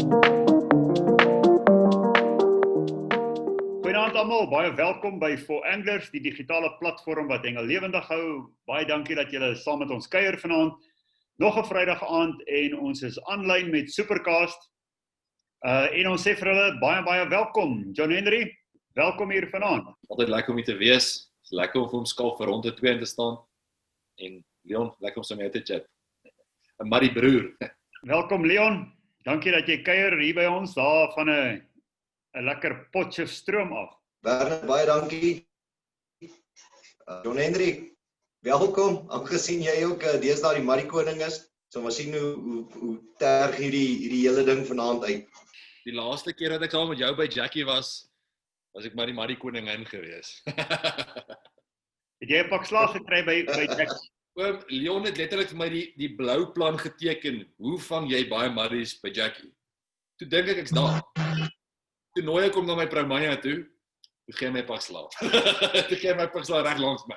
Goeienaand almal, baie welkom by For Anglers, die digitale platform wat hengel lewendig hou. Baie dankie dat julle saam met ons kuier vanaand. Nog 'n Vrydag aand en ons is aanlyn met Supercast. En ons sê vir hulle baie welkom. John Henry, welkom hier vanaand. Altyd lekker om hier te wees. Is lekker om vir hom skaal vir ronde 2 in te staan. En Leon, lekker om saam met jou te chat. En Marie broer. Welkom Leon. Dankie dat jy kuier hier by ons daar van 'n lekker Potchefstroom af. Bernard, baie dankie. John Henry, welkom. Aangesien jy ook deesdae die Marie koning is, so maar sien hoe terg hierdie hele ding vanaand uit. Die laaste keer dat ek saam met jou by Jackie was ek maar die Marie koningin gewees. Het jy 'n pak slaag gekry by Jackie? Oom Leon het letterlik vir my die blou plan geteken. Hoe vang jy baie Maries by Jackie? Toe dink ek's daar. Toe nooi ek hom na my Promania toe gee my pak slaap. Toe gee my pak slaap reg langs my.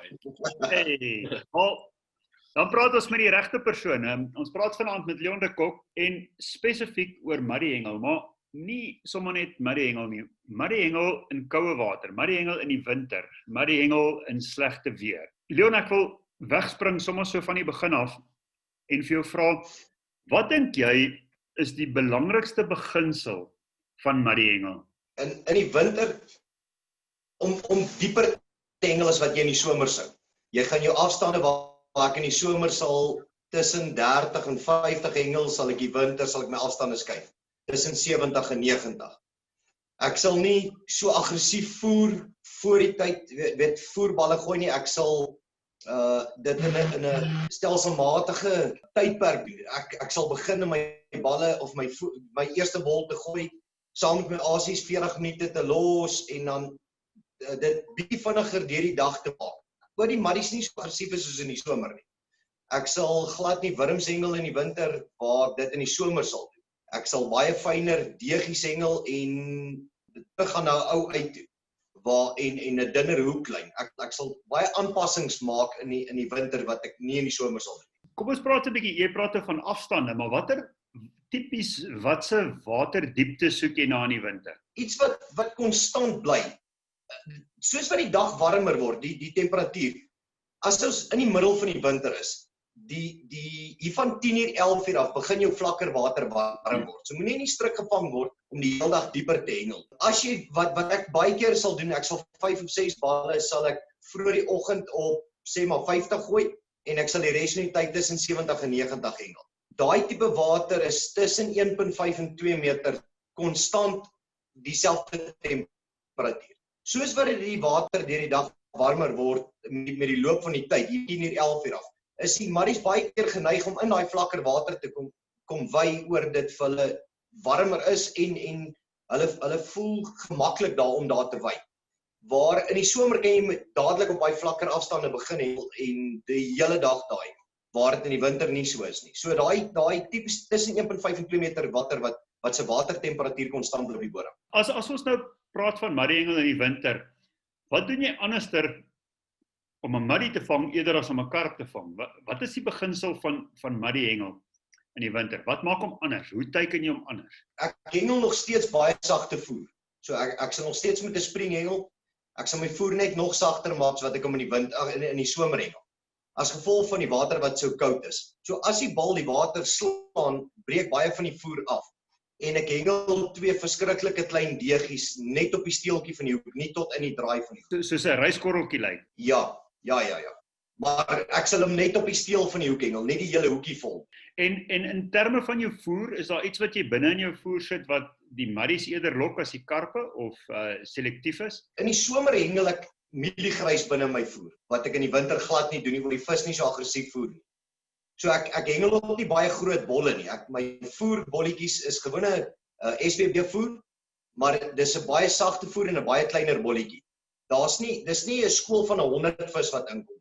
Hey, dan praat ons met die regte persoon. Ons praat vanaand met Leon de Kok en spesifiek oor Mariehengel, maar nie sommer net Mariehengel nie. Mariehengel in koue water, Mariehengel in die winter, Mariehengel in slegte weer. Leon, ek wil wegspring sommer so van die begin af en vir jou vra, wat dink jy is die belangrikste beginsel van Mariehengel? In die winter, om dieper te hengel as wat jy in die somer sou. Jy gaan jou afstande waar ek in die somer sal tussen 30 en 50 hengel, sal ek die winter sal ek my afstande skuif. Tussen 70 en 90. Ek sal nie so aggressief voer voor die tyd, voerballe gooi nie. Ek sal dit in 'n stelselmatige tydperk doen. Ek sal begin in my balle of my eerste bal te gooi saam met my asies 40 minute te los en dan dit bietjie vinniger deur die dag te maak. Oor die Maries nie so aggressief is soos in die somer nie. Ek sal glad nie wurms hengel in die winter waar dit in die somer sal doen. Ek sal baie fyner deegies hengel en dit gaan na 'n ou uit toe. En 'n dunner hoeklyn. Ek sal baie aanpassings maak in die winter wat ek nie in die somer sal doen. Kom ons praat 'n bietjie, jy praat van afstande, maar watse waterdiepte soek jy na in die winter? Iets wat konstant bly. Soos wat die dag warmer word, die temperatuur. As ons in die middel van die winter is, hier van 10:00, 11:00 af begin jou vlakker water warm word. So moenie in die stryk gevang word om die hele dag dieper te hengel. As jy wat ek baie keer sal doen, ek sal 5 of 6 balle sal ek vroeg die oggend op sê maar 50 gooi en ek sal die res van die tyd tussen 70 en 90 hengel. Daai tipe water is tussen 1.5 en 2 meter konstant dieselfde temperatuur. Soos wat die water deur die dag warmer word met die loop van die tyd, hier 10:00, 11:00 af, is die Maries baie keer geneig om in daai vlakker water te kom wy oor dit vir hulle warmer is en hulle voel gemaklik daar om daar te wy. Waar in die somer kan jy dadelik op baie vlakker afstande begin en die hele dag daai, waar dit in die winter nie so is nie. So daai tipies tussen 1.5 en 2 meter water wat se watertemperatuur konstant bly op die bodem. As ons nou praat van Mariehengel in die winter, wat doen jy anderster om 'n Marie te vang eerder as om 'n karp te vang? Wat is die beginsel van Mariehengel in die winter? Wat maak hom anders? Hoe teiken jy hom anders? Ek hengel nog steeds baie sagte voer. So ek sal nog steeds met 'n spring hengel. Ek sal my voer net nog sagter maak so wat ek hom in die somer hengel. As gevolg van die water wat so koud is. So as die bal die water slaan, breek baie van die voer af. En ek hengel 2 verskriklike klein deegies net op die steeltjie van die hoek, nie tot in die draai van die hoek. Soos 'n ryskorreltjie lyk. Ja. Maar ek sal hom net op die steel van die hoek hengel, net die hele hoekie vol. En in terme van jou voer, is daar iets wat jy binne in jou voer sit wat die Maries eerder lok as die karpe of selektief is? In die somer hengel ek mieliegrys binne my voer, wat ek in die winter glad nie doen nie, want die vis nie so aggressief voer nie. So ek hengel op nie baie groot bolle nie. My voerbolletjies is gewone SBB voer, maar dis 'n baie sagte voer en 'n baie kleiner bolletjie. Dis nie 'n skool van 100 vis wat inkom,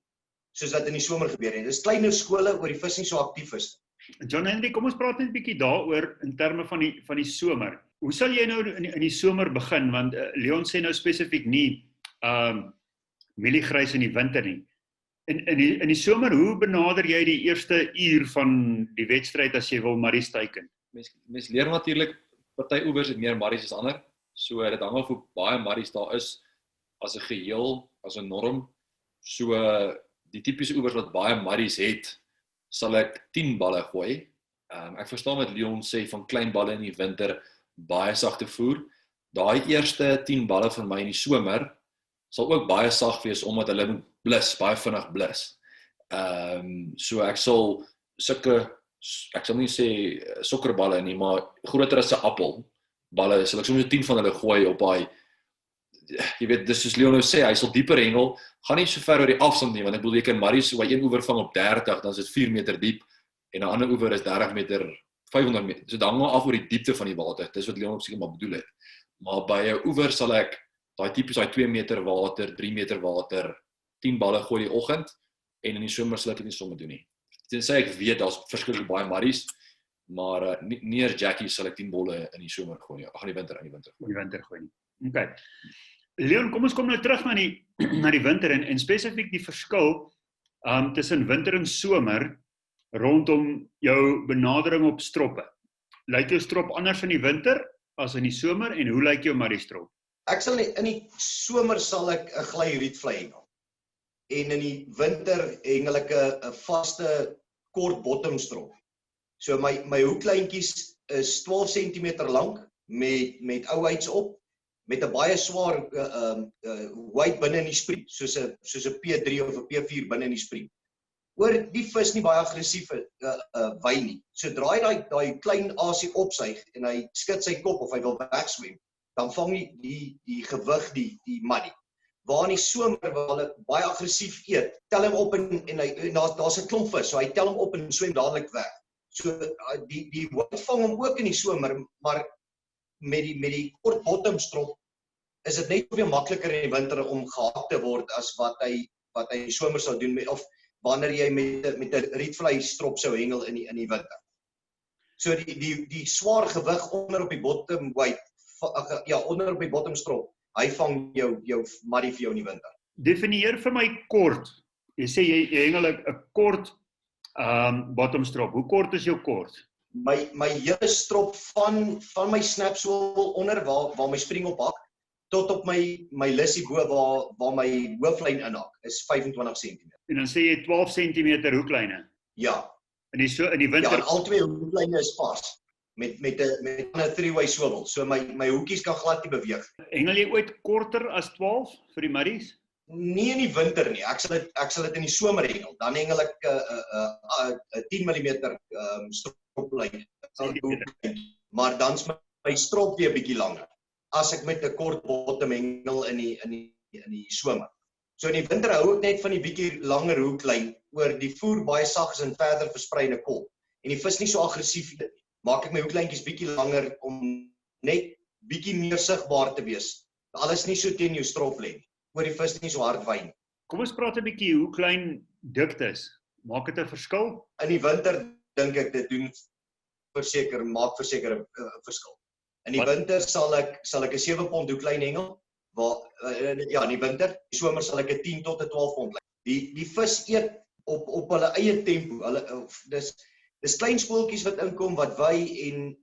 soos wat in die somer gebeur het. Dis kleiner skole waar die vis nie so aktief is. John Henry, kom ons praat net 'n bietjie daaroor in terme van die somer. Hoe sal jy nou in die somer begin? Want Leon sê nou spesifiek nie mieliegrys in die winter nie. In die somer, hoe benader jy die eerste uur van die wedstryd as jy wil Maries teiken? Mens leer natuurlik party oewers het meer marries as ander. So dit hang af hoe baie marries daar is as 'n geheel, as 'n norm. So die tipiese oewers wat baie marries het, sal ek 10 balle gooi. Ek verstaan wat Leon sê van klein balle in die winter, baie sagte voer. Daai eerste 10 balle van my in die somer sal ook baie sag wees omdat hulle moet blus, baie vinnig blus. So ek sal ek sal nie sê sokkerballe nie, maar groter as 'n appel balle, sal ek soms 10 van hulle gooi op daai, jy weet, dis soos Leon nou sê, hy sal dieper hengel, gaan nie so ver oor die afstand nie, want ek bedoel jy kan marries by een oewer vang op 30, dan is dit 4 meter diep en 'n ander oewer is 30 meter, 500 meter. So dit hang af oor die diepte van die water. Dis wat Leon seker maar bedoel het. Maar by 'n oewer sal ek daai tipies daai 2 meter water, 3 meter water, 10 balle gooi die oggend en in die somer sal ek dit nie sommer doen nie. Tensy ek weet daar's verskriklik baie marries, maar nie as Jackie sal ek 10 bolle in die somer gooi nie. Ag, in die winter gooi. In die winter gooi nie. Okay. Leon, kom ons kom nou terug na die winter en spesifiek die verskil tussen winter en somer rondom jou benadering op stroppe. Lyk jou strop anders in die winter as in die somer en hoe lyk jou marriestrop? Ek sal in die somer sal ek 'n glei rietvlei hengel. En in die winter hengel ek 'n vaste kort bottomstrop. So my hoeklyntjies is 12 cm lank met ouheids op, met 'n baie swaar weight binne in die spring, soos 'n P3 of 'n P4 binne in die spring. Oor die vis nie baie aggressief wy nie. Sodra hy daai klein asie opsuig en hy skud sy kop of hy wil wegswem, dan vang hy die gewig die muddy. Waar in die somer waar hulle baie aggressief eet, tel hom op en daar's 'n klomp vis, so hy tel hom op en swem dadelik weg. So die weight vang hom ook in die somer, maar met die kort bottomstrop is dit net soveel makliker in die winter om gehak te word as wat hy in die somer sou doen of wanneer jy met 'n rietvlei strop sou hengel in die winter. So die swaar gewig onder op die bottom weight, onder op die bottomstrop, hy vang jou muddy vir jou in die winter. Definieer vir my kort. Jy sê jy hengel 'n kort bottomstrop. Hoe kort is jou kort? My hele strop van my snapswol onder waar my spring op hak tot op my lissie bo waar my hooflyn inhak is 25 cm. En dan sê jy 12 cm hoeklyne. Ja. In die winter. Ja, en al twee hoeklyne is vas met 'n three-way swivel. So my hoekies kan glad nie beweeg. Hengel jy ooit korter as 12 vir die marries? Nie in die winter nie. Ek sal dit in die somer hengel. Dan hengel ek 'n 10 mm stroplyn. Maar dan's my strop weer bietjie langer as ek met 'n kort bottom hengel in die somer. So in die winter hou ek net van die bietjie langer hoeklyn oor die voer baie sag is en verder versprei in 'n kol. En die vis nie so aggressief is. Maak ek my hoeklyntjies bietjie langer om net bietjie meer sigbaar te wees. Alles nie so teen jou strop lê nie. Oor die vis nie so hard wy nie. Kom ons praat 'n bietjie hoe klein dikte is. Maak dit 'n verskil? In die winter dink ek dit maak verseker 'n verskil. In die winter sal ek 'n 7 pond hoeklyn hengel. In die winter, die somer sal ek 'n 10 tot 'n 12 pond lyn. Die vis eet op hulle eie tempo. Dis klein spoeltjies wat inkom wat wy en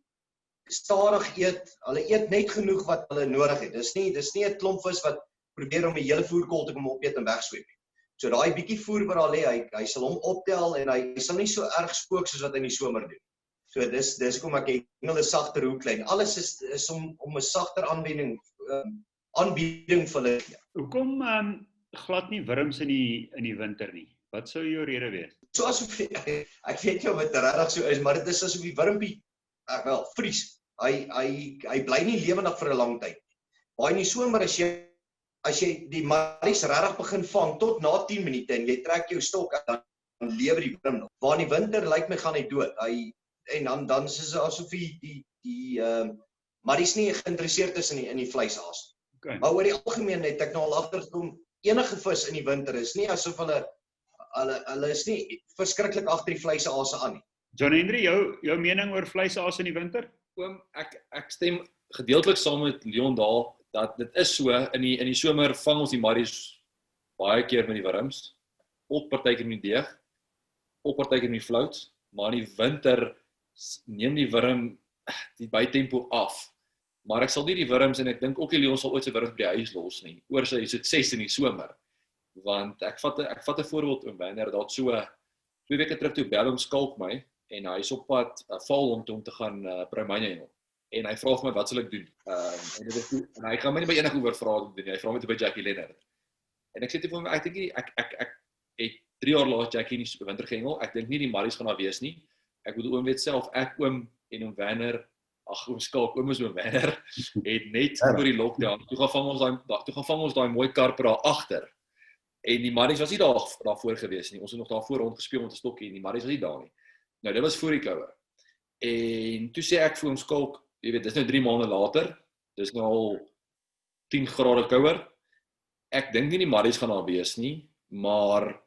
stadig eet. Hulle eet net genoeg wat hulle nodig het. Dis nie 'n klomp vis wat probeer om die hele voerkol te kom opeet en wegsweep nie. So daai bietjie voer wat daar lê, hy sal hom optel en hy sal nie so erg spook soos wat hy in die somer doen. So dis kom ek hengel 'n sagter hoeklyn. Alles is om 'n sagter aanbieding vir hulle gee. Hoekom glad nie wurms in die winter nie? Wat sou jou rede wees? So asof ek weet nie of dit regtig so is, maar dit is asof die wurmpie vries. Hy bly nie lewendig vir 'n lang tyd. Maar in die somer as jy die marries regtig begin vang tot na 10 minute en jy trek jou stok dan lewe die wurm nog. Waar in die winter lyk my gaan hy dood. En dan is dit asof die marries nie geïnteresseerd is in die vleisaas. Okay. Maar oor die algemeen het ek nou al agtergekom, enige vis in die winter is nie asof hulle is nie verskriklik agter die vleisaase aan nie. John Henry, jou mening oor vleisaas in die winter? Oom, ek stem gedeeltelik saam met Leon daar dat dit is so in die somer vang ons die marries baie keer met die wurms, op partykeer met die deeg, op partykeer met die float, maar in die winter neem die wurm die bytempo af maar ek sal nie die wurms en ek dink ook die Leon sal ooit sy wurms by die huis los nie, oor sy sukses in die somer. Want ek vat 'n voorbeeld oom Werner, daar so 2 weke terug toe bel hom skalk my en hy is op pad val om te gaan Bromania hengel. En hy vra vir my wat sal ek doen? En hy gaan my nie by enige oor vra om te doen. Hy vra my toe by Jackie Lennard. En ek sê toe vir hom ek dink ek het 3 jaar laas Jackie in die winter gehengel. Ek dink nie die Marlies gaan daar wees nie. Ek moet oom weet self, ek oom en oom Werner, oom Skalk, oom is oom Werner, het net voor die lockdown, toe gaan vang ons daai mooi karper daar agter. En die Marlies was nie daarvoor gewees nie. Ons het nog daarvoor rondgespeel met 'n stokkie en die Marlies was nie daar nie. Nou dit was voor die koue. En toe sê ek vir oom Skalk, jy weet, dis nou 3 maande later, dis nou al 10 grade kouer. Ek dink nie die Marlies gaan daar wees nie, maar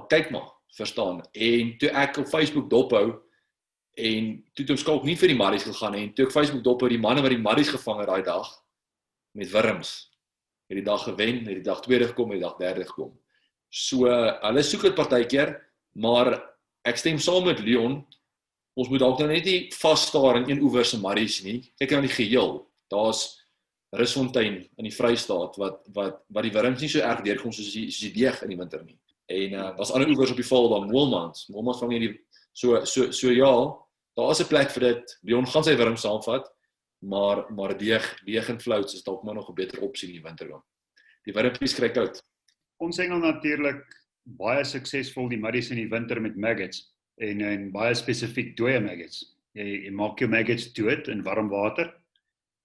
kyk maar, verstaan. En toe ek op Facebook dophou, en toe het oom Skalk nie vir die Marlies gegaan nie, en toe ek Facebook dophou, die manne wat die Marlies gevang het daai dag, met wurms, het die dag gewen, het die dag tweede gekom, het die dag derde gekom. So, hulle soek het partykeer, maar ek stem saam met Leon, ons moet dalk nou net nie vasstaar in een oewer se Marlies nie, kyk aan die geheel, daar's Rusfontein in die Vrystaat, wat die wurms nie so erg deurkom soos die deeg in die winter nie. En daar's ander oewers op die val, dan Moelmans vang jy die, so ja, daar is 'n plek vir dit, Leon gaan sy wurms saamvat, maar deeg en floats is dalk maar nog 'n beter opsie in die winter dan. Die wurmpies kry koud. Ons hengel natuurlik baie suksesvol die Marlies in die winter met maggots en baie spesifiek dooie maggots. Jy maak jou maggots dood in warm water.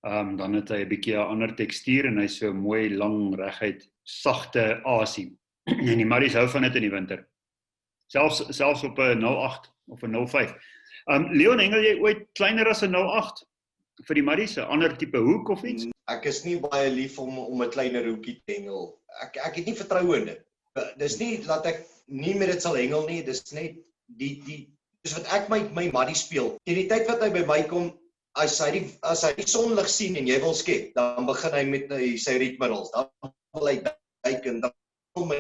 Dan het hy 'n bietjie 'n ander tekstuur en hy's so mooi lang reguit sagte asie. En die Marlies hou van dit in die winter. Selfs op 'n 08 of 'n 05. Leon, hengel jy ooit kleiner as 'n 08 vir die Marlies, 'n ander tipe hoek of iets? Ek is nie baie lief om 'n kleiner hoekie te hengel. Ek het nie vertroue in dit. Dis nie dat ek nie met dit sal hengel nie, dis net dis wat ek my Marlies speel. Teen die tyd wat hy by my kom, as hy die sonlig sien en jy wil skep, dan begin hy met sy rietmiddels. Dan wil hy duik en dan kom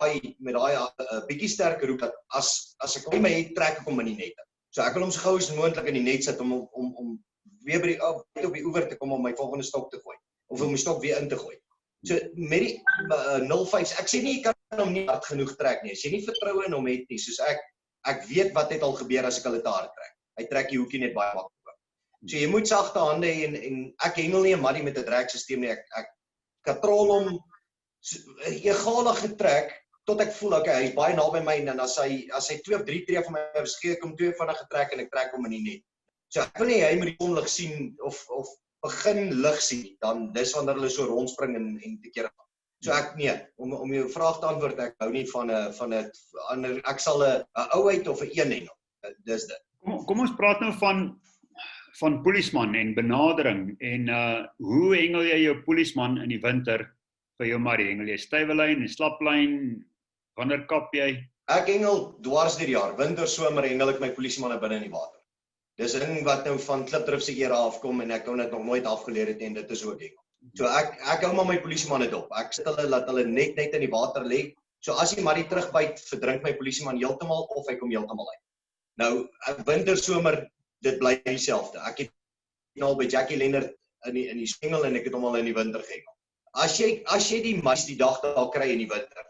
hy met daai bietjie sterker hoek dat as ek hom het, trek ek hom in die net. So ek wil hom so gou as moontlik in die net sit om weer by op die oewer te kom om my volgende stok te gooi of om my stok weer in te gooi. So met die 05, ek sê nie jy kan hom nie hard genoeg trek nie. As jy nie vertroue in hom het nie, soos ek weet wat het al gebeur as ek hulle te hard trek. Hy trek die hoekie net baie maklik. So jy moet sagte hande en ek hengel nie 'n Marlie met 'n dragstelsel nie. Ek katrol hom egalig getrek tot ek voel okay, hy's baie naby my en as hy 2 of 3 tree van my verskeur kom 2 vinnig getrek en ek trek hom in die net. So ek wil nie hy moet die sonlig sien of begin lig sien, dan dis wanneer hulle so rondspring en te keer gaan. So ek om jou vraag te antwoord, ek hou nie van 'n ander, ek sal 'n ouheid of 'n een hengel. Dis dit. Kom ons praat nou van polisman en benadering en hoe hengel jy jou polisman in die winter vir jou Marlie? Hengel jy stywe-lyn en slaplyn? Wanneer kap jy? Ek hengel dwars deur die jaar. Winter, somer hengel ek my polismanne binne in die water. Dis 'n ding wat nou van Klipdrift se era afkom en ek kon dit nog nooit afgeleer het en dit is ook hengel. So ek hou maar my polismanne dop. Ek sit hulle laat hulle net in die water lê. So as die Marlie terugbyt, verdrink my polisman heeltemal of hy kom heeltemal uit. Nou, winter, somer, dit bly dieselfde. Ek het al by Jackie Lennard in die hengel en ek het hom al in die winter gehengel. As jy die mais die dag daar kry in die winter,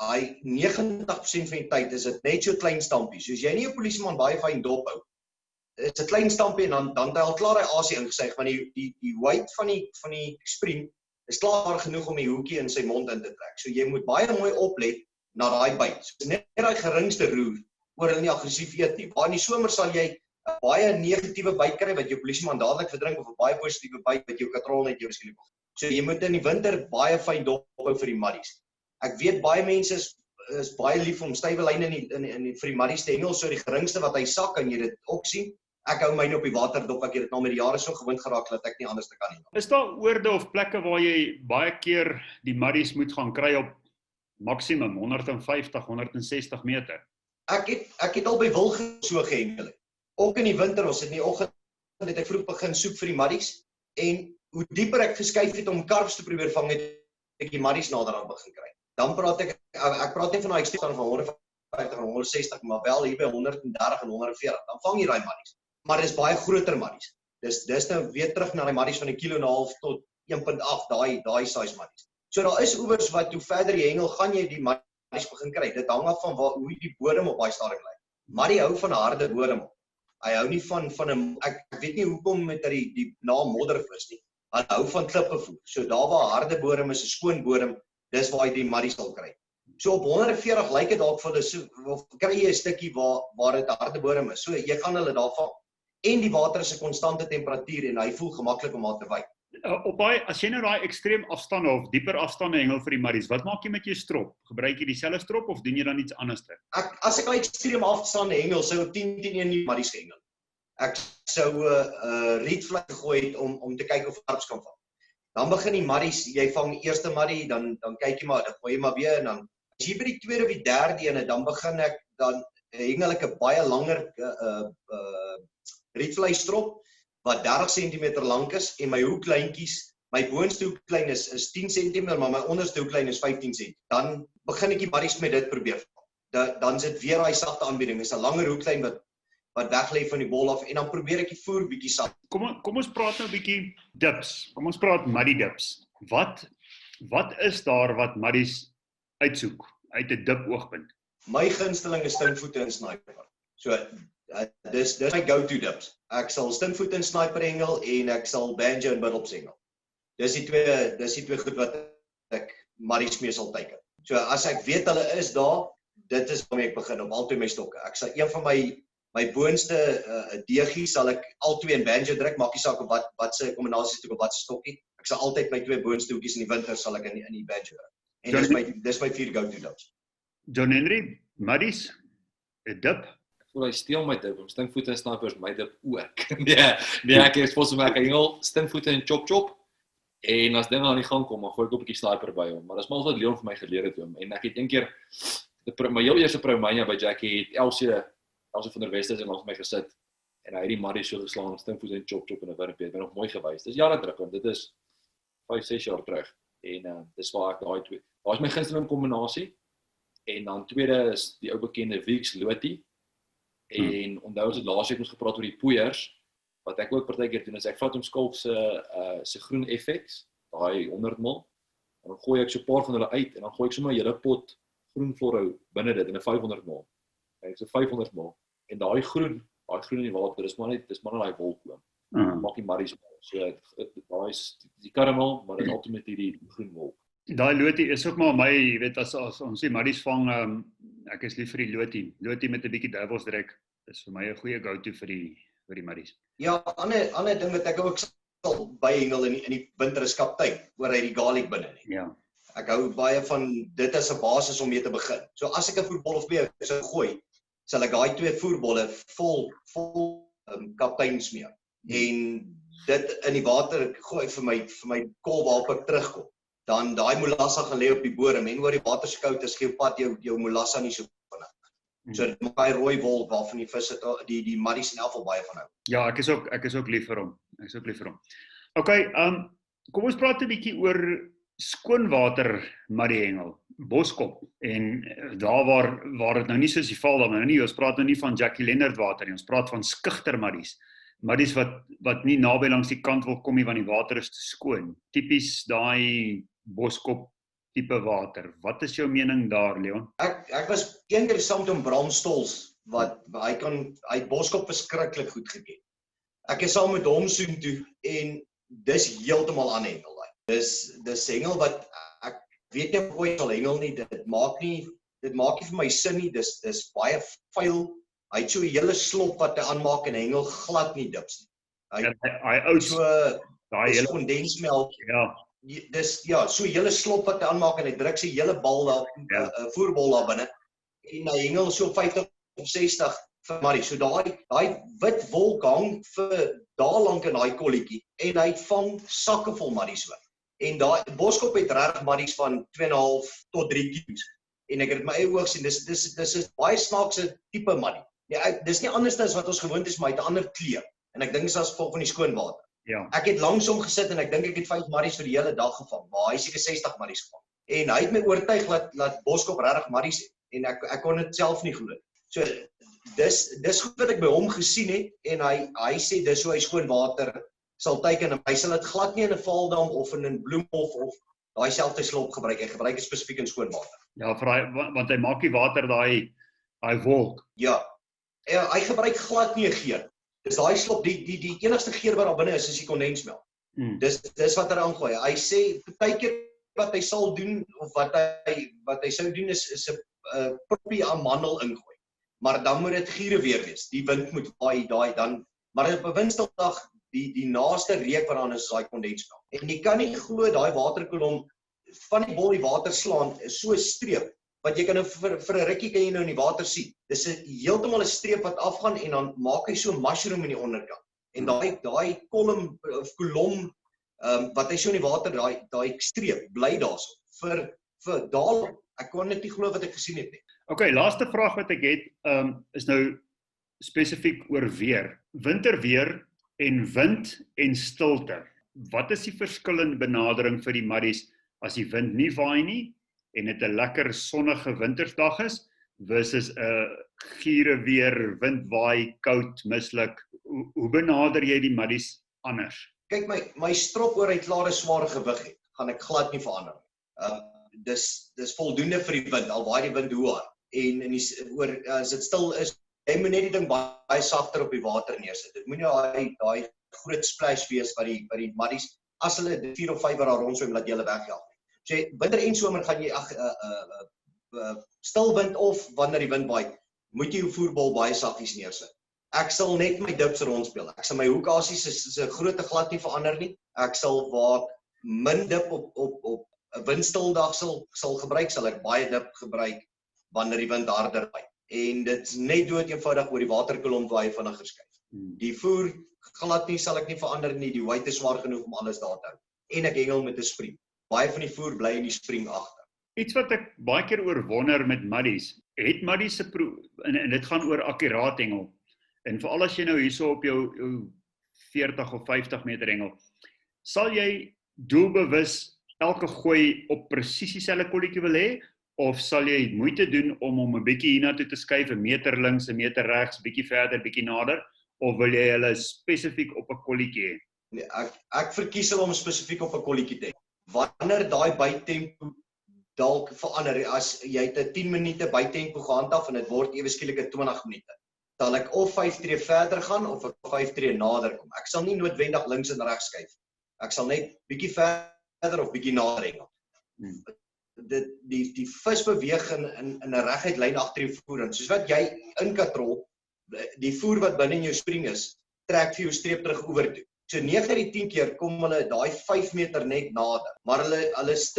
90% van die tyd is dit net so klein stampie. So as jy nie 'n polisieman baie fyn dop hou, is 'n klein stampie en dan het hy al klaar hy asie ingesuig, want die weight van die spriem is klaar genoeg om die hoekie in sy mond in te trek. So jy moet baie mooi oplet na daai byt. So net daai geringste roer oor hulle nie aggressief eet nie. Waar in die somer sal jy 'n baie negatiewe byt kry wat jou polisieman dadelik verdrink of 'n baie positiewe byt wat jou katrol net jou skielik. So jy moet in die winter baie fyn dop hou vir die Marlies. Ek weet baie mense is baie lief om stywe lyne vir die Marlies te hengel, so die geringste wat hy sak kan jy dit ook sien. Ek hou myne op die water dop, ek het dit nou met die jare so gewoond geraak dat ek nie anders te kan nie. Is daar oorde of plekke waar jy baie keer die Marlies moet gaan kry op maksimum 150, 160 meter? Ek het al by Wilgen so gehengel. Ook in die winter, ons het in die oggend het ek vroeg begin soek vir die Marlies en hoe dieper ek geskuif het om karps te probeer vang, het ek die Marlies nader aan begin kry. Dan praat ek praat nie van daai ekstreem van 150 en 160, maar wel hier by 130 en 140, dan vang jy daai Marlies. Maar dis baie groter Marlies. Dis nou weer terug na die marries van 1,5 kg tot 1,8, daai size marries. So daar is oewers wat hoe verder jy hengel, gaan jy die marries begin kry. Dit hang af van hoe die bodem op daai stadium lê. Marrie hou van 'n harde bodem. Hy hou nie van 'n ek weet nie hoekom met die naam moddervis nie. Hy hou van klippevoer. So daar waar 'n harde bodem is, 'n skoon bodem, dis waar jy die marries sal kry. So op 140 lyk dit dalk vir hulle so kry jy 'n stukkie waar dit 'n harde bodem is. So jy gaan hulle daar vang. En die water is 'n konstante temperatuur en hy voel gemaklik om aan te wy. Op daai as jy nou daai ekstreem afstande of dieper afstande hengel vir die marries, wat maak jy met jou strop? Gebruik jy dieselfde strop of doen jy dan iets anders? As ek al ekstreem afstande hengel, sou ek 10-10-1 nie marries gehengel. Ek sou rietvlei gegooi het om te kyk of harps kan vang. Dan begin die marries, jy vang die eerste marrie, dan kyk jy maar, dan gooi jy maar weer en dan as jy by die tweede of die derde ene, dan begin ek dan hengel ek 'n baie langer rietvlei strop wat 30 cm lank is en my hoeklyntjies, my boonste hoeklyn is 10 cm, maar my onderste hoeklyn is 15 cm. Dan begin ek die marries met dit probeer vang. Dan sit weer daai sagte aanbieding, is 'n langer hoeklyn wat weglê van die bol af en dan probeer ek die voer bietjie sag. Kom ons praat nou 'n bietjie dips. Kom ons praat marrie dips. Wat is daar wat marries uitsoek uit 'n dip oogpunt? My gunsteling is stinkvoete en sniper. So dis my go-to dips. Ek sal stinkvoete en sniper hengel en ek sal banjo en biddelps hengel. Dis die twee goed wat ek marries mee sal teiken. So as ek weet hulle is daar, dit is waarmee ek begin op al twee my stokke. Ek sal een van my boonste deegie sal ek al twee in banjo druk, maak nie saak op wat se kombinasie toe op wat se stokkie. Ek sal altyd my twee boonste hoekies in die winter sal ek in die banjo druk. En dis my 4 go-to dips. John Henry, marries, 'n dip. Hy steel my dip, stinkvoete en snipers my dip ook. nee, ek is volgens my ek hengel stinkvoete en chop en as dinge aan die gang kom, dan gooi ek op 'n bietjie sniper by hom. Maar dis maar wat Leon vir my geleer het hom. En ek het een keer my heel eerste Proumania by Jackie het Elsie van der Westers en langs my gesit en hy het die marries so geslaan, stinkvoete en chop in 'n wurmpie. Het my nog mooi gewys. Dis jare terug want dit is 5-6 jaar terug. En dis waar ek daai twee. Daar's my gunsteling kombinasie. En dan tweede is die ou bekende Weeks Loti. En onthou ons het laasweek ons gepraat oor die poeiers wat ek ook partykeer doen is ek vat hom skalk se groen FX, daai 100 ml en dan gooi ek so 'n paar van hulle uit en dan gooi ek sommer 'n hele pot groen florhou binne dit in 'n 500 ml. Ek so 500 ml en daai groen in die water dis maar net daai wolkoom. Maak die marries so daai is die karamel, maar dit is altyd met hierdie groen wolk. Daai Loti is ook maar my, jy weet as ons die marries vang, ek is lief vir die Loti met 'n bietjie duivelsdrek. Dis vir my 'n goeie go-to vir die marries. Ja, ander ding wat ek ook sal byhengel in die winter is kaptein, oor hy die garlic binne nie. Ja. Ek hou baie van dit as 'n basis om mee te begin. So as ek 'n voerbol of twee sou gooi, sal ek daai twee voerbolle vol kaptein smeer. En dit in die water gooi vir my kol waarop ek terugkom. Dan daai molassa gaan lê op die bodem en oor die water se koud is gee pad jou molassa nie so vinnig. So dit maak daai rooi wolk waarvan die visse die marries in elk geval baie van hou. Ja, ek is ook lief vir hom. Okay, kom ons praat 'n bietjie oor skoonwater marriehengel, Boskop en daar waar dit nou nie soos die val dan nou nie, ons praat nou nie van Jackie Leonard water nie, ons praat van skugter marries wat nie naby langs die kant wil kom nie want die water is te skoon. Tipies daai Boskop tipe water. Wat is jou mening daar, Leon? Ek was eendag saam met Bram Stols wat hy Boskop verskriklik goed geken. Ek is saam met hom soontoe en dis heeltemal aan hengel daai. Dis hengel wat ek weet nie hoe ek sal hengel nie. Dit maak nie vir my sin nie. Dis baie vuil. Hy het so 'n hele slop wat hy aanmaak en hengel glad nie dips nie. Hy ou so daai hele kondensmelk. Ja. Dis so 'n hele slop wat hy aanmaak en hy druk sy hele bal daar voerbol daar binne en hy hengel so 50 of 60 vir marries. So daai wit wolk hang vir dae lank in daai kolletjie en hy vang sakke vol marries oor. En daai Boskop het regtig marries van 2,5 tot 3 kg. En ek het my eie oog sien, dis 'n baie snaakse tipe marrie. Ja, dis nie anders as wat ons gewoond is, maar hy het 'n ander kleur. En ek dink dit is as gevolg van die skoon water. Ja. Ek het langs hom gesit en ek dink ek het 5 marries vir die hele dag gevang, maar hy seker 60 marries gevang. En hy het my oortuig laat Boskop regtig marries het. En ek kon dit self nie glo. So dis goed wat ek by hom gesien het en hy sê dis hoe hy skoon water sal teiken en hy sal dit glad nie in 'n Valdam of in 'n Bloemhof of daai selfde slop gebruik. Hy gebruik dit spesifiek in skoon water. Ja, want hy maak die water daai wolk. Ja. Hy gebruik glad nie 'n geur. Dis daai slop die enigste geur wat daar binne is die kondensmelk. Dis wat hy aangooi. Hy sê partykeer wat hy sal doen of wat hy sou doen is 'n proppie amandel ingooi. Maar dan moet dit giere weer wees. Die wind moet waai dan. Maar op 'n windstildag die naaste reuk wat dan is daai kondensmelk. En jy kan nie glo daai waterkolom van die bol die water slaan is so 'n streep wat jy kan nou vir 'n rukkie kan jy nou in die water sien. Dis heeltemal 'n streep wat afgaan en dan maak hy so 'n mushroom in die onderkant. En daai kolom of kolom wat hy so in die water daai streep bly daarso vir daal. Ek kon net nie glo wat ek gesien het nie. Okay, laaste vraag wat ek het is nou spesifiek oor weer. Winterweer en wind en stilte. Wat is die verskillende benadering vir die marries as die wind nie waai nie en dit 'n lekker sonnige wintersdag is versus 'n giere weer, wind waai, koud, mislik. Hoe benader jy die marries anders? Kyk my strop oor hy klare swaar gewig het, gaan ek glad nie verander. Dis voldoende vir die wind, al waai die wind hoe hard. En as dit stil is, jy moet net die ding baie sagter op die water neersit. Dit moet nie daai groot splash wees wat die marries, as hulle 4 of 5 daar rondswem, laat jy hulle wegjaag. So winter en somer gaan jy stil wind of wanneer die wind waai, moet jy jou voerbal baie saggies neersit. Ek sal net my dips rondspeel. Ek sal my hoekasies is 'n groot glad nie verander nie. Ek sal waar min dip op 'n windstildag sal gebruik, sal ek baie dip gebruik wanneer die wind harder waai. En dit's net dood eenvoudig oor die waterkolom waai vinniger skuif. Die voer glad nie sal ek nie verander nie. Die weight is swaar genoeg om alles daar te hou. En ek hengel met 'n spring. Baie van die voer bly in die spring agter. Iets wat ek baie keer oor wonder met marries, het marries se en dit gaan oor akkuraat hengel. En veral as jy nou hierso op jou 40 of 50 meter hengel, sal jy doelbewus elke gooi op presies dieselfde kolletjie wil hê, of sal jy moeite doen om 'n bietjie hiernatoe te skuif, 'n meter links, 'n meter regs, bietjie verder, bietjie nader, of wil jy hulle spesifiek op 'n kolletjie hê? Nee, ek verkies om spesifiek op 'n kolletjie te hê. Wanneer daai bytempo dalk verander, as jy het 'n 10 minute bytempo gehandhaaf en dit word ewe skielik 'n 20 minute, sal ek of 5 tree verder gaan of ek 5 tree nader kom. Ek sal nie noodwendig links en regs skuif. Ek sal net bietjie verder of bietjie nader hengel. Die vis beweeg in 'n reguit lyn agter die voer in. Soos wat jy in katrol, die voer wat binne in jou spring is, trek vir jou streep terug oor toe. So 9 uit die 10 keer kom hulle daai 5 meter net nader, maar hulle is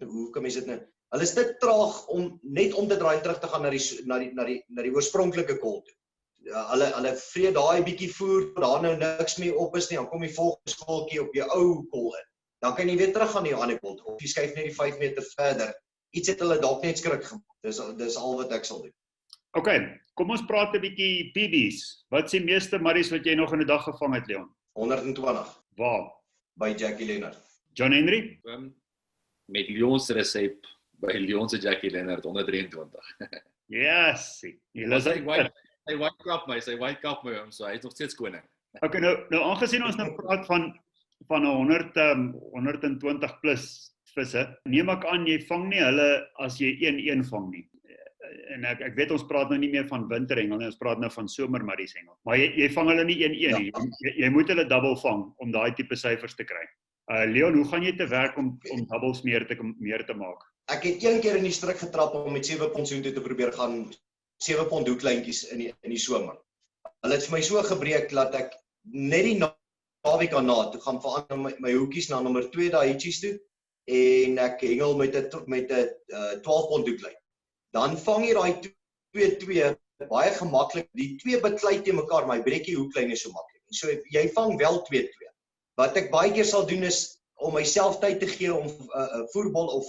hoe kan mens dit nou? Hulle is te traag om net om te draai terug te gaan na die oorspronklike kol toe. Hulle vreet daai bietjie voer, daar nou niks meer op is nie, dan kom die volgende skooltjie op jou ou kol in. Dan kan jy weer terug gaan na jou ander kol toe, of jy skuif net die 5 meter verder. Iets het hulle dalk net skrik gemaak. Dis al wat ek sal doen. Okay, kom ons praat 'n bietjie PB's. Wat is die meeste marries wat jy nog in 'n dag gevang het, Leon? 120 Waar? by Jackie Leonard. John Henry? Met Leon se resep by Leon se Jackie Leonard 123. Yes. Hy wake up my, so hy is nog steeds koning. Okay, nou aangesien ons nou praat van 120 plus visse, neem ek aan jy vang nie hulle as jy 1-1 vang nie. En ek weet ons praat nou nie meer van winterhengel nie, ons praat nou van somermarries hengel. Maar jy vang hulle nie 1-1 nie. Jy moet hulle double vang om daai tipe syfers te kry. Leon, hoe gaan jy te werk om doubles meer te maak? Ek het een keer in die struik getrap om met 7 pond soontoe te probeer gaan, 7 pond hoeklyntjies in die somer. Hulle het vir my so gebreek dat ek net die naweek daarna toe gaan verander my hoekies na nommer 2 daai hitjies toe en ek hengel met 'n 12 pond hoeklyn. Dan vang jy daai 2-2 baie gemaklik. Die 2 beklei te mekaar, maar hy breek die hoeklyn is so maklik. So jy vang wel 2-2. Wat ek baie keer sal doen is om myself tyd te gee om 'n voerbal of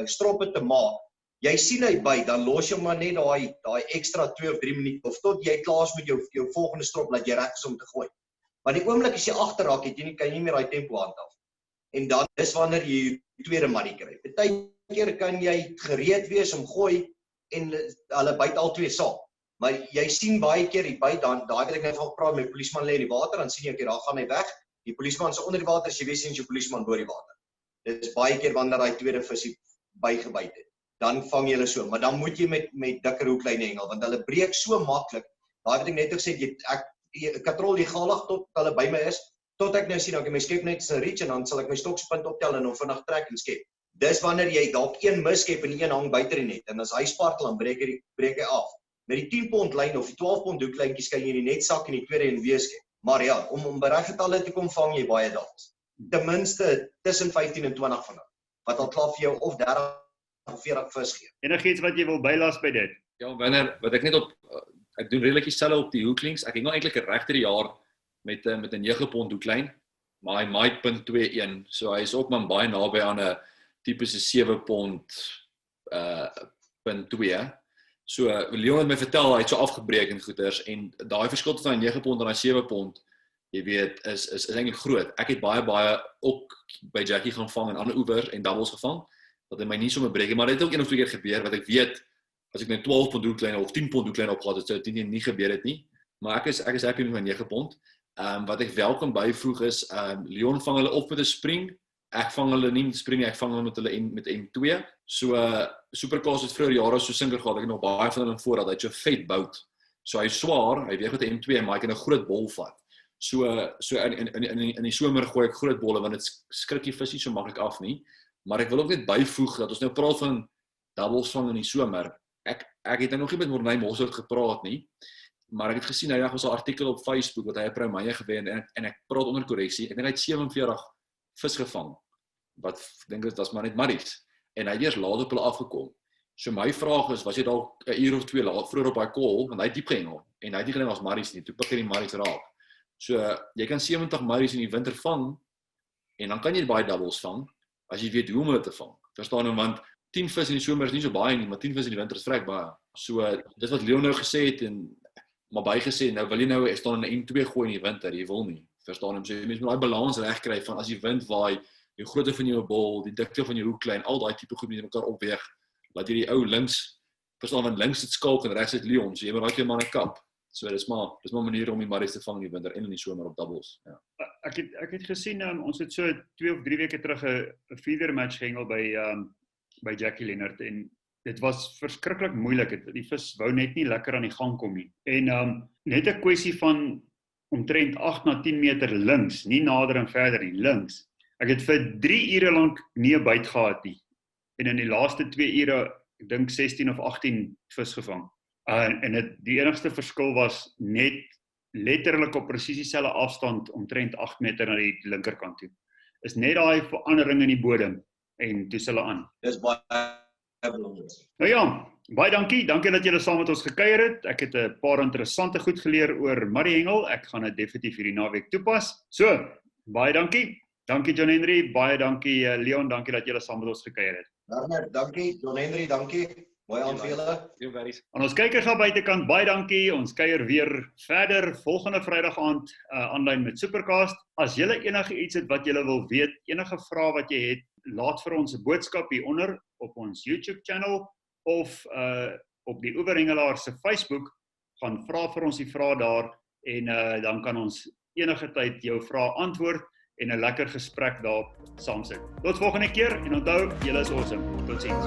stroppe te maak. Jy sien hy by, dan los jy maar net daai ekstra 2 of 3 minute of tot jy klaar is met jou volgende strop dat jy reg is om te gooi. Maar die oomblik as jy agterraak, kan jy nie meer daai tempo handhaaf. En dan is wanneer jy die tweede marrie kry. Partykeer kan jy gereed wees om gooi en hulle byt al twee saam. Maar jy sien baie keer die byt, daai het ek net van gepraat met die polisieman lê in die water, dan sien jy okay, daar gaan hy weg. Die polisieman is onder die water, as jy weet sien jy polisieman bo die water. Dit is baie keer wanneer daai tweede visie bygebyt het. Dan vang jy hulle so, maar dan moet jy met dikker hoeklyn hengel, want hulle breek so maklik. Daai het ek net gesê, ek katrol legalig tot hulle by my is, tot ek nou sien, okay, my skep net sy reach en dan sal ek my stokspunt optel en hom vinnig trek en skep. Dis wanneer jy dalk een misskep en die een hang buite die net en as hy spartel dan breek hy af. Met die 10 pond lyn of die 12 pond hoeklyntjies kan jy die net sak en die tweede en weer skep. Maar ja, om by reg getalle te kom vang jy baie daals. Ten minste tussen 15 en 20 van hulle. Wat al klaar vir jou of 30 of 40 vis gee. Enigiets wat jy wil bylas by dit? Ja, wanneer wat ek net op ek doen redelik dieselfde op die hoeklings. Ek het nou eintlik 'n regte jaar met 'n 9 pond hoeklyn, maar hy maai 0.21, so hy is ook maar baie naby aan 'n tipiese 7 pond 0.2. So Leon het my vertel hy het so afgebreek en goeters en daai verskil tussen daai 9 pond en daai 7 pond, jy weet, is eintlik groot. Ek het baie ook by Jackie gaan vang en ander oewers en doubles gevang, dat hy my nie sommer breek, maar dit het ook een of twee keer gebeur wat ek weet as ek net 12 pond hoeklyn of 10 pond hoeklyn opgehad het, sou dit nie gebeur het nie. Maar ek is happy met my 9 pond. Wat ek wel kan byvoeg is Leon vang hulle op met 'n spring. Ek vang hulle nie met spring nie, ek vang hulle met hulle met M2. So Superclass het vroeër jare so sinker gehad, ek het nog baie van hulle voorraad, hy het so vet bout. So hy swaar, hy weeg met 'n M2, maar hy kan 'n groot bol vat. So in die somer gooi ek groot bolle want dit skrik die vis nie so maklik af nie. Maar ek wil ook net byvoeg dat ons nou praat van doubles vang in die somer. Ek het nou nog nie met Morney Mossert gepraat nie, maar ek het gesien hy was 'n artikel op Facebook wat hy 'n Proumeye gewen en ek praat onder korreksie. Ek dink hy het 47 vis gevang. Wat dink ek dit's maar net marries en hy het eers laat op hulle afgekom. So my vraag is, was jy dalk 'n uur of 2 laat vroeër op daai call want hy het diep gehengel en hy het nie gedink as marries nie. Toe pik hy die marries raak. So jy kan 70 marries in die winter vang en dan kan jy baie doubles vang as jy weet hoe om hulle te vang. Verstaan nou, want 10 vis in die somer is nie so baie nie, maar 10 vis in die winter is vrek baie. So dis wat Leon nou gesê het en maar bygesê, nou wil jy nou staan in 'n M2 gooi in die winter, jy wil nie. Verstaan hom, so jy moet daai balans reg kry van as die wind waai, die grootte van jou bol, die dikte van jou hoeklyn, al daai tipe goed moet mekaar opweeg. Laat jy die ou links, verstaan want links sit Skalk en regs sit Leon, so jy moet daai twee manne kap. So dis maar 'n manier om die marries te vang in die winter en in die somer op doubles. Ja. Ek het gesien ons het so 2 of 3 weke terug 'n feeder match gehengel by Jackie Lennard en dit was verskriklik moeilik. Die vis wou net nie lekker aan die gang kom nie. En net 'n kwessie van omtrent 8 na 10 meter links, nie nader en verder nie, links. Ek het vir 3 ure lank nie 'n byt gehad nie. En in die laaste 2 ure, ek dink 16 of 18 vis gevang. En die enigste verskil was net letterlik op presies dieselfde afstand omtrent 8 meter na die linkerkant toe. Is net daai verandering in die bodem en toe hulle aan. Dis baie belangrik. Nou ja, baie dankie. Dankie dat julle saam met ons gekuier het. Ek het 'n paar interessante goed geleer oor marriehengel. Ek gaan dit definitief hierdie naweek toepas. So, baie dankie. Dankie John Henry, baie dankie Leon, dankie dat julle saam met ons gekuier het. Werner, dankie. John Henry, dankie. Mooi aand vir julle. Aan ons kykers aan buitekant, baie dankie. Ons kuier weer verder volgende Vrydag aand aanlyn met Supercast. As julle enige iets het wat julle wil weet, enige vrae wat jy het, laat vir ons 'n boodskap hieronder op ons YouTube channel of op die Oeverhengelaar se Facebook. Gaan vra vir ons die vrae daar en dan kan ons enige tyd jou vrae antwoord en 'n lekker gesprek daar saam sit. Tot volgende keer en onthou, julle is awesome. Totsiens.